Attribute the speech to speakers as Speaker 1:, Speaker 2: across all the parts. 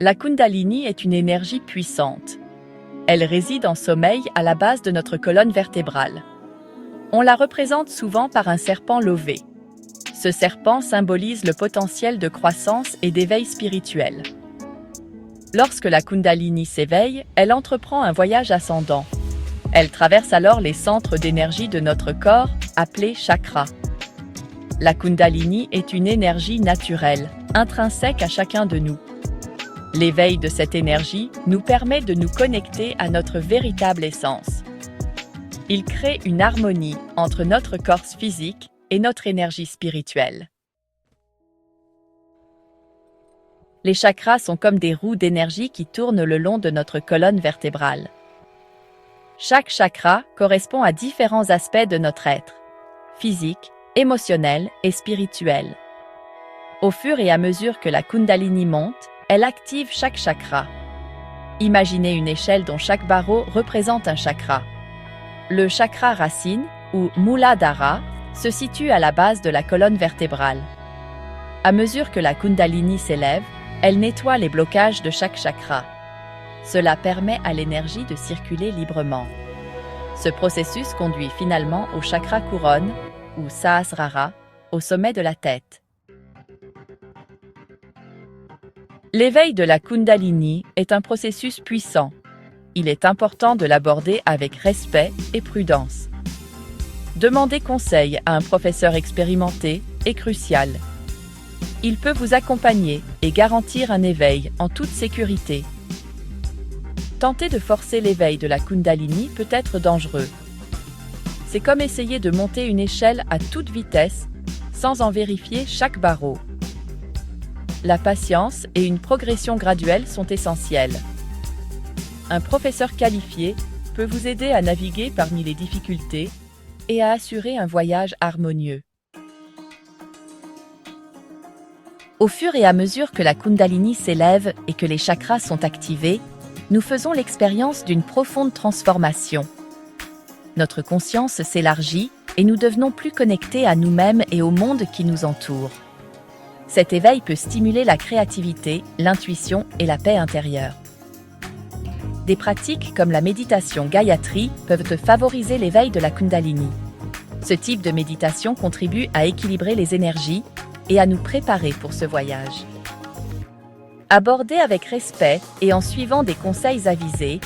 Speaker 1: La Kundalini est une énergie puissante. Elle réside en sommeil à la base de notre colonne vertébrale. On la représente souvent par un serpent lové. Ce serpent symbolise le potentiel de croissance et d'éveil spirituel. Lorsque la Kundalini s'éveille, elle entreprend un voyage ascendant. Elle traverse alors les centres d'énergie de notre corps, appelés chakras. La Kundalini est une énergie naturelle, intrinsèque à chacun de nous. L'éveil de cette énergie nous permet de nous connecter à notre véritable essence. Il crée une harmonie entre notre corps physique et notre énergie spirituelle. Les chakras sont comme des roues d'énergie qui tournent le long de notre colonne vertébrale. Chaque chakra correspond à différents aspects de notre être, physique, émotionnel et spirituel. Au fur et à mesure que la Kundalini monte, elle active chaque chakra. Imaginez une échelle dont chaque barreau représente un chakra. Le chakra racine, ou Muladhara, se situe à la base de la colonne vertébrale. À mesure que la Kundalini s'élève, elle nettoie les blocages de chaque chakra. Cela permet à l'énergie de circuler librement. Ce processus conduit finalement au chakra couronne, ou Sahasrara, au sommet de la tête. L'éveil de la Kundalini est un processus puissant. Il est important de l'aborder avec respect et prudence. Demander conseil à un professeur expérimenté est crucial. Il peut vous accompagner et garantir un éveil en toute sécurité. Tenter de forcer l'éveil de la Kundalini peut être dangereux. C'est comme essayer de monter une échelle à toute vitesse, sans en vérifier chaque barreau. La patience et une progression graduelle sont essentielles. Un professeur qualifié peut vous aider à naviguer parmi les difficultés et à assurer un voyage harmonieux. Au fur et à mesure que la Kundalini s'élève et que les chakras sont activés, nous faisons l'expérience d'une profonde transformation. Notre conscience s'élargit et nous devenons plus connectés à nous-mêmes et au monde qui nous entoure. Cet éveil peut stimuler la créativité, l'intuition et la paix intérieure. Des pratiques comme la méditation Gayatri peuvent favoriser l'éveil de la Kundalini. Ce type de méditation contribue à équilibrer les énergies et à nous préparer pour ce voyage. Abordé avec respect et en suivant des conseils avisés,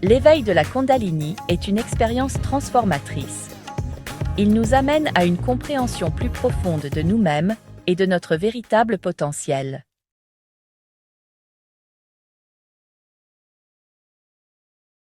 Speaker 1: l'éveil de la Kundalini est une expérience transformatrice. Il nous amène à une compréhension plus profonde de nous-mêmes et de notre véritable potentiel.